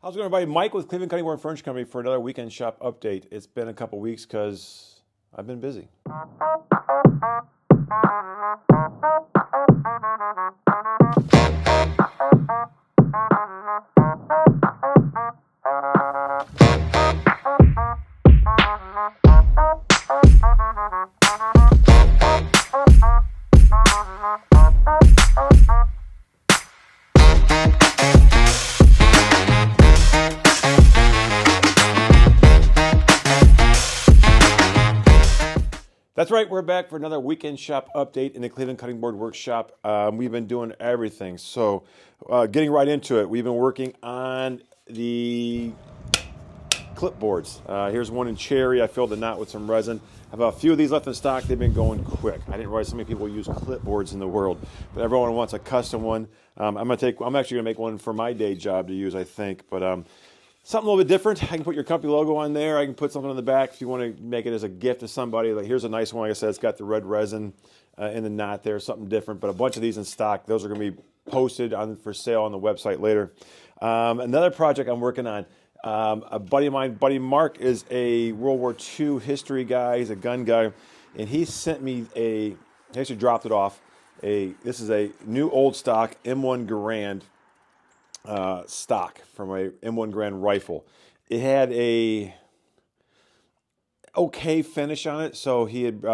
How's it going, everybody? Mike with Cleveland Cutting Board Furniture Company for another weekend shop update. It's been a couple weeks because I've been busy. That's right, we're back for another weekend shop update in the Cleveland Cutting Board Workshop. We've been doing everything, so getting right into it. We've been working on the clipboards. Here's one in cherry. I filled the knot with some resin. I have a few of these left in stock. They've been going quick. I didn't realize so many people use clipboards in the world, but everyone wants a custom one. I'm actually gonna make one for my day job to use, I think, but something a little bit different. I can put your company logo on there. I can put something on the back if you want to make it as a gift to somebody. Like, here's a nice one. Like I said, it's got the red resin in the knot there, something different. But a bunch of these in stock. Those are going to be posted for sale on the website later. Another project I'm working on. A buddy of mine, Buddy Mark, is a World War II history guy. He's a gun guy, and he sent me he actually dropped it off. This is a new old stock M1 Garand stock from a M1 Grand rifle. It had a okay finish on it, so he had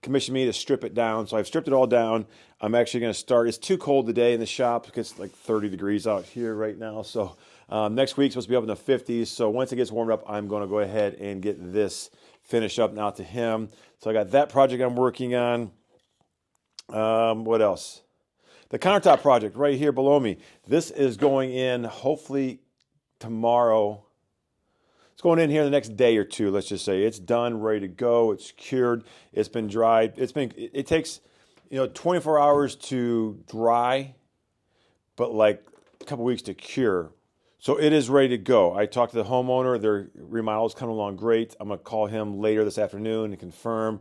commissioned me to strip it down. So I've stripped it all down. I'm actually going to start. It's too cold today in the shop. It gets like 30 degrees out here right now. So next week's supposed to be up in the 50s. So once it gets warmed up, I'm going to go ahead and get this finished up now to him. So I got that project I'm working on. What else? The countertop project right here below me. This is going in hopefully tomorrow. It's going in here the next day or two, let's just say. It's done, ready to go. It's cured. It's been dried. It takes 24 hours to dry, but like a couple weeks to cure. So it is ready to go. I talked to the homeowner. Their remodel is coming along great. I'm going to call him later this afternoon and confirm.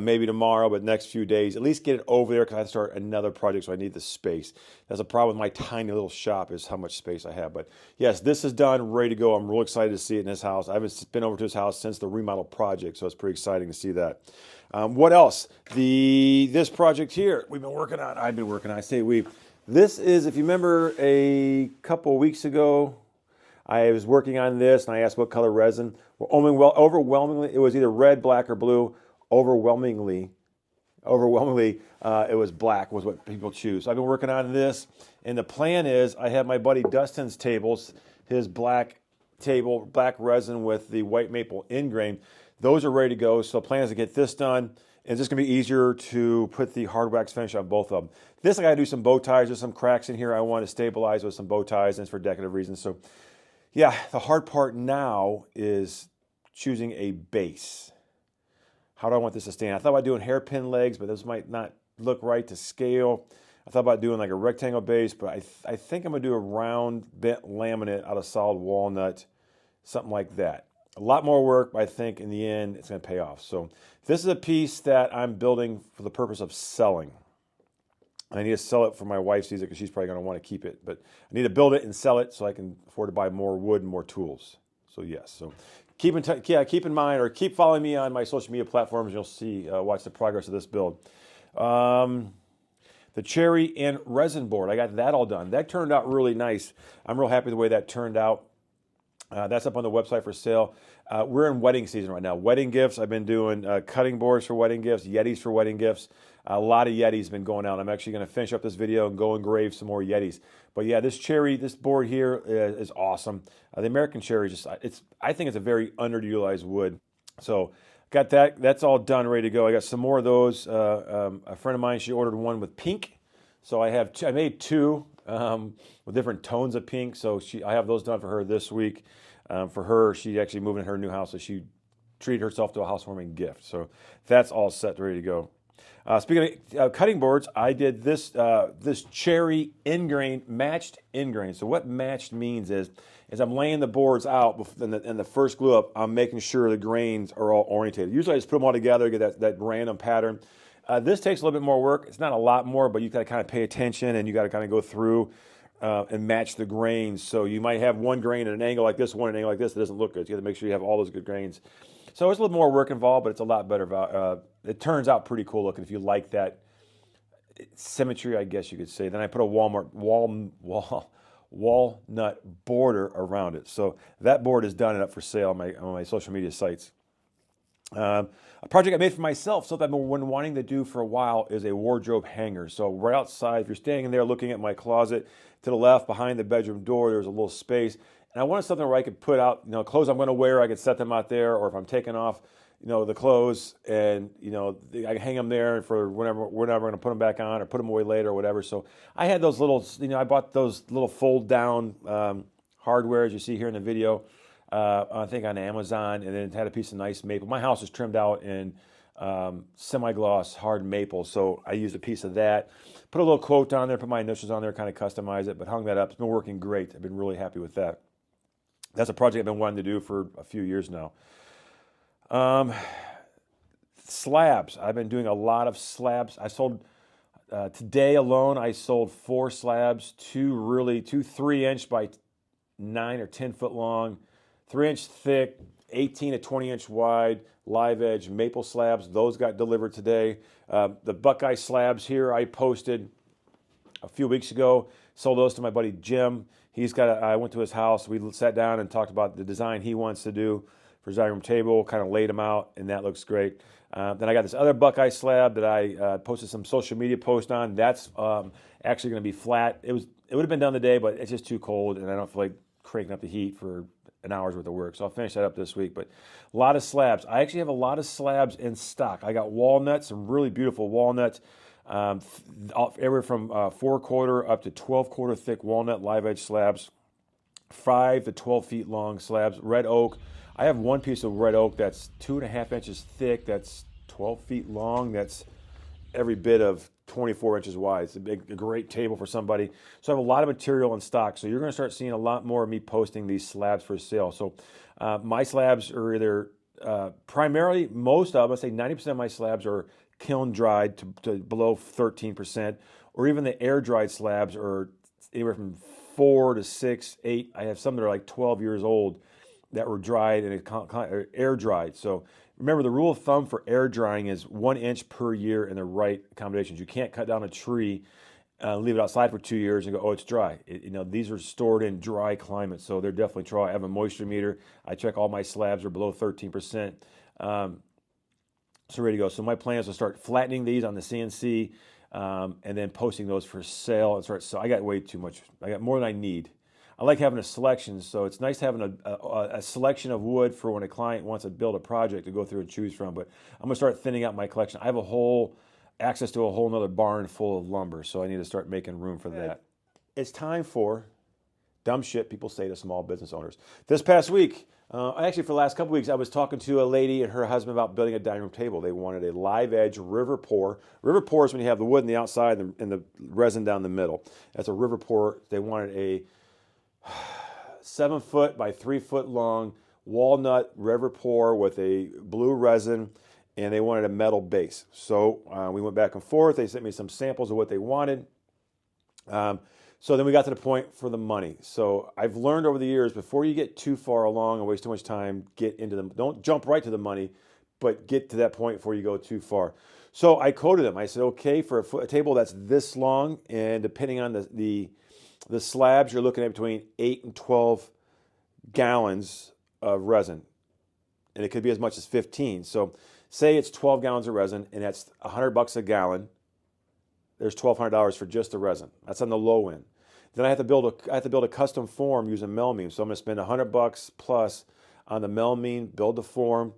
Maybe tomorrow, but next few days. At least get it over there because I have to start another project, so I need the space. That's a problem with my tiny little shop is how much space I have. But yes, this is done, ready to go. I'm real excited to see it in his house. I haven't been over to his house since the remodel project, so it's pretty exciting to see that. What else? This project here I've been working on. I say we've. This is, if you remember a couple weeks ago, I was working on this and I asked what color resin. Overwhelmingly, it was either red, black, or blue. Overwhelmingly, it was black was what people choose. So I've been working on this, and the plan is I have my buddy Dustin's tables, his black table, black resin with the white maple ingrain. Those are ready to go. So the plan is to get this done. And it's just going to be easier to put the hard wax finish on both of them. This I got to do some bow ties. There's some cracks in here I want to stabilize with some bow ties, and it's for decorative reasons. So yeah, the hard part now is choosing a base. How do I want this to stand? I thought about doing hairpin legs, but those might not look right to scale. I thought about doing like a rectangle base, but I think I'm going to do a round bent laminate out of solid walnut, something like that. A lot more work, but I think in the end it's going to pay off. So this is a piece that I'm building for the purpose of selling. I need to sell it for my wife sees it because she's probably going to want to keep it. But I need to build it and sell it so I can afford to buy more wood and more tools. So yes, so keep in mind or keep following me on my social media platforms. You'll see, watch the progress of this build. The cherry and resin board, I got that all done. That turned out really nice. I'm real happy the way that turned out. That's up on the website for sale. We're in wedding season right now. Wedding gifts, I've been doing cutting boards for wedding gifts, yetis for wedding gifts. A lot of yetis been going out. I'm actually going to finish up this video and go engrave some more yetis. But yeah, this board here is awesome. The American cherry, I think it's a very underutilized wood. So got that. That's all done, ready to go. I got some more of those. A friend of mine, she ordered one with pink. So I made two with different tones of pink. So I have those done for her this week. For her, she actually moving in her new house, so she treated herself to a housewarming gift. So that's all set, ready to go. Speaking of cutting boards, I did this cherry matched ingrain. So what matched means is I'm laying the boards out and the first glue up, I'm making sure the grains are all orientated. Usually I just put them all together, get that random pattern. This takes a little bit more work. It's not a lot more, but you got to kind of pay attention and you got to kind of go through and match the grains. So you might have one grain at an angle like this, one at an angle like this. It doesn't look good. You got to make sure you have all those good grains. So it's a little more work involved, but it's a lot better. It turns out pretty cool looking if you like that symmetry, I guess you could say. Then I put a walnut border around it. So that board is done and up for sale on my social media sites. A project I made for myself, something I've been wanting to do for a while, is a wardrobe hanger. So right outside, if you're standing there looking at my closet, to the left behind the bedroom door, there's a little space. And I wanted something where I could put out, clothes I'm going to wear, I could set them out there, or if I'm taking off, the clothes, and I can hang them there for whenever we're going to put them back on or put them away later or whatever. So I had those little, I bought those little fold down hardware as you see here in the video. I think on Amazon, and then it had a piece of nice maple. My house is trimmed out in semi-gloss hard maple, so I used a piece of that. Put a little quote on there, put my initials on there, kind of customize it, but hung that up. It's been working great. I've been really happy with that. That's a project I've been wanting to do for a few years now. Slabs. I've been doing a lot of slabs. I sold today alone. I sold 4 slabs, two 3-inch by 9 or 10 foot long, 3-inch thick, 18 to 20 inch wide, live edge maple slabs. Those got delivered today. The Buckeye slabs here I posted a few weeks ago. Sold those to my buddy Jim. I went to his house. We sat down and talked about the design he wants to do for his dining room table, kind of laid them out, and that looks great. Then I got this other Buckeye slab that I posted some social media post on. That's actually going to be flat. It would have been done today, but it's just too cold, and I don't feel like cranking up the heat for an hour's worth of work. So I'll finish that up this week. But a lot of slabs. I actually have a lot of slabs in stock. I got walnuts, some really beautiful walnuts, everywhere from 4-quarter up to 12-quarter thick walnut live edge slabs, 5 to 12 feet long slabs. Red oak. I have one piece of red oak that's 2.5 inches thick. That's 12 feet long. That's every bit of 24 inches wide. It's a great table for somebody. So I have a lot of material in stock. So you're going to start seeing a lot more of me posting these slabs for sale. So my slabs are either primarily, let's say 90% of my slabs are kiln dried to below 13%, or even the air dried slabs are anywhere from 4 to 6, 8. I have some that are like 12 years old that were dried and air dried. So remember, the rule of thumb for air drying is 1 inch per year in the right accommodations. You can't cut down a tree, leave it outside for 2 years and go, oh, it's dry. These are stored in dry climates, so they're definitely dry. I have a moisture meter. I check all my slabs are below 13%. So ready to go. So my plan is to start flattening these on the CNC and then posting those for sale. So I got way too much. I got more than I need. I like having a selection, so it's nice having a selection of wood for when a client wants to build a project to go through and choose from. But I'm going to start thinning out my collection. I have access to a whole nother barn full of lumber, so I need to start making room for that. It's time for dumb shit people say to small business owners. This past week, actually for the last couple weeks, I was talking to a lady and her husband about building a dining room table. They wanted a live edge river pour. River pour is when you have the wood on the outside and the resin down the middle. That's a river pour. They wanted a 7 foot by 3 foot long walnut river pour with a blue resin, and they wanted a metal base. So we went back and forth. They sent me some samples of what they wanted. So then we got to the point for the money. So I've learned over the years, before you get too far along and waste too much time, don't jump right to the money, but get to that point before you go too far. So I quoted them. I said, okay, for a table that's this long, and depending on the slabs, you're looking at between 8 and 12 gallons of resin. And it could be as much as 15. So say it's 12 gallons of resin, and that's $100 a gallon. There's $1,200 for just the resin. That's on the low end. Then I have to build a custom form using melamine. So I'm going to spend $100 plus on the melamine, build the form.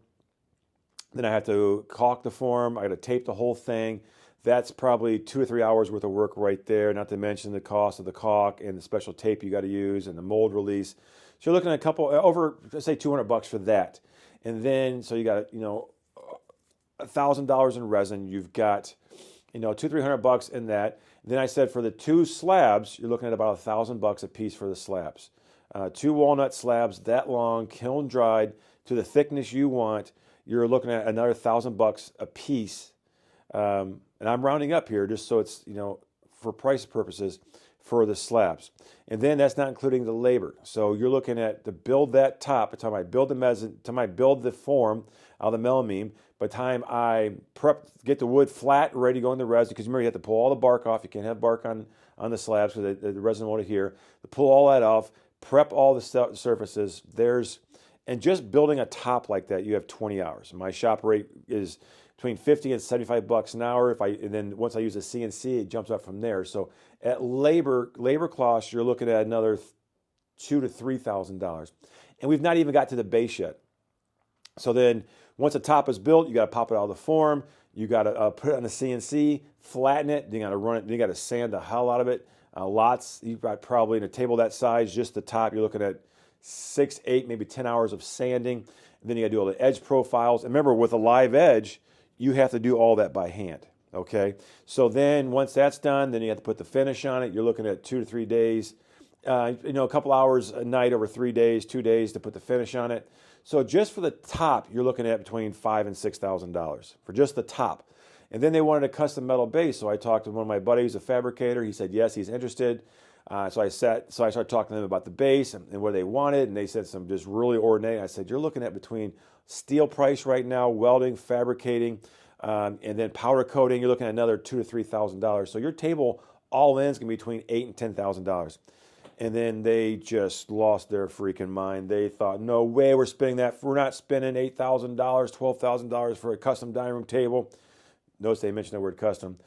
Then I have to caulk the form. I got to tape the whole thing. That's probably 2 or 3 hours worth of work right there, not to mention the cost of the caulk and the special tape you got to use and the mold release. So you're looking at over, let's say $200 for that. And then, so you got, $1,000 in resin. You've got, $200-300 in that. And then I said for the 2 slabs, you're looking at about $1,000 a piece for the slabs. 2 walnut slabs that long, kiln dried to the thickness you want. You're looking at another $1,000 a piece. And I'm rounding up here just so it's, for price purposes, for the slabs. And then that's not including the labor. So you're looking at to build that top, by the time I build the mezzanine, time I build the form out of the melamine, by the time I get the wood flat, ready to go in the resin, because remember you have to pull all the bark off. You can't have bark on the slabs because the resin won't adhere. To pull all that off, prep all the surfaces. And just building a top like that, you have 20 hours. My shop rate is between 50 and 75 bucks an hour. And then once I use a CNC, it jumps up from there. So at labor costs, you're looking at another $2,000 to $3,000, and we've not even got to the base yet. So then once a top is built, you got to pop it out of the form. You got to put it on the CNC, flatten it. Then you got to run it. Then you got to sand the hell out of it. You've got probably in a table that size, just the top, you're looking at 6, 8, maybe 10 hours of sanding. And then you got to do all the edge profiles. And remember, with a live edge, you have to do all that by hand. Okay. So then once that's done, then you have to put the finish on it. You're looking at 2 to 3 days. A couple hours a night over 3 days, 2 days to put the finish on it. So just for the top, you're looking at between $5,000 and $6,000 for just the top. And then they wanted a custom metal base. So I talked to one of my buddies, a fabricator. He said, yes, he's interested. So I started talking to them about the base and what they wanted. And they said some just really ornate. I said, you're looking at between steel price right now, welding, fabricating, and then powder coating. You're looking at another $2,000 to $3,000. So your table all in is going to be between $8,000 and $10,000. And then they just lost their freaking mind. They thought, no way we're spending that. We're not spending $8,000, $12,000 for a custom dining room table. Notice they mentioned the word custom.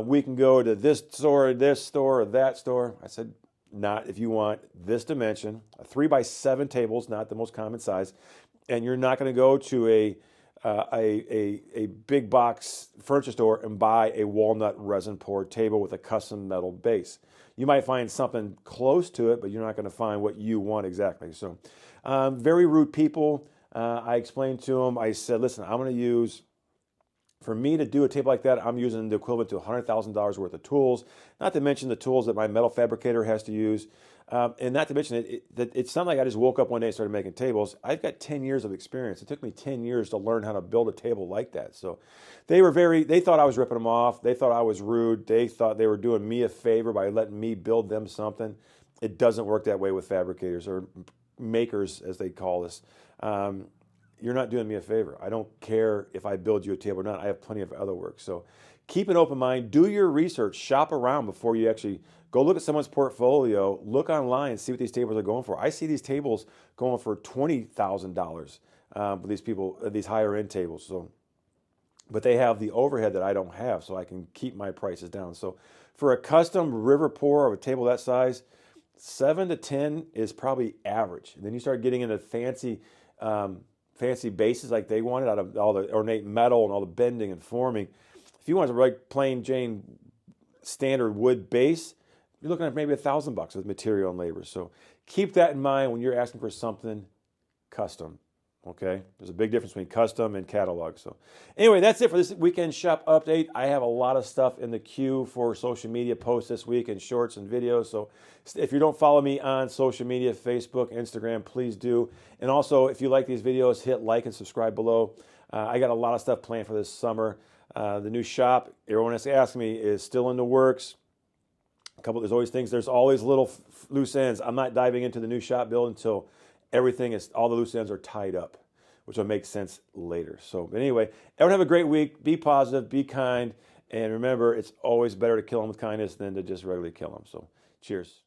We can go to this store, or that store. I said, not if you want this dimension, a 3x7 table is not the most common size. And you're not going to go to a big box furniture store and buy a walnut resin poured table with a custom metal base. You might find something close to it, but you're not going to find what you want exactly. So very rude people. I explained to them, I said, listen, I'm going to use, for me to do a table like that, I'm using the equivalent to $100,000 worth of tools, not to mention the tools that my metal fabricator has to use. And not to mention, it's not like I just woke up one day and started making tables. I've got 10 years of experience. It took me 10 years to learn how to build a table like that. So they thought I was ripping them off. They thought I was rude. They thought they were doing me a favor by letting me build them something. It doesn't work that way with fabricators or makers, as they call us. You're not doing me a favor. I don't care if I build you a table or not. I have plenty of other work. So keep an open mind. Do your research. Shop around before you actually go look at someone's portfolio. Look online and see what these tables are going for. I see these tables going for $20,000 for these people, these higher end tables. So, but they have the overhead that I don't have, so I can keep my prices down. So for a custom river pour of a table that size, 7 to 10 is probably average. And then you start getting into fancy bases like they wanted, out of all the ornate metal and all the bending and forming. If you want a like plain Jane standard wood base, you're looking at maybe $1,000 with material and labor. So keep that in mind when you're asking for something custom. Okay, there's a big difference between custom and catalog. So anyway, that's it for this weekend shop update. I have a lot of stuff in the queue for social media posts this week and shorts and videos. So if you don't follow me on social media, Facebook, Instagram, please do. And also, if you like these videos, hit like and subscribe below. I got a lot of stuff planned for this summer. The new shop, everyone has asked me, is still in the works. There's always little loose ends. I'm not diving into the new shop build until all the loose ends are tied up, which will make sense later. So anyway, everyone have a great week. Be positive, be kind, and remember, it's always better to kill them with kindness than to just regularly kill them. So cheers.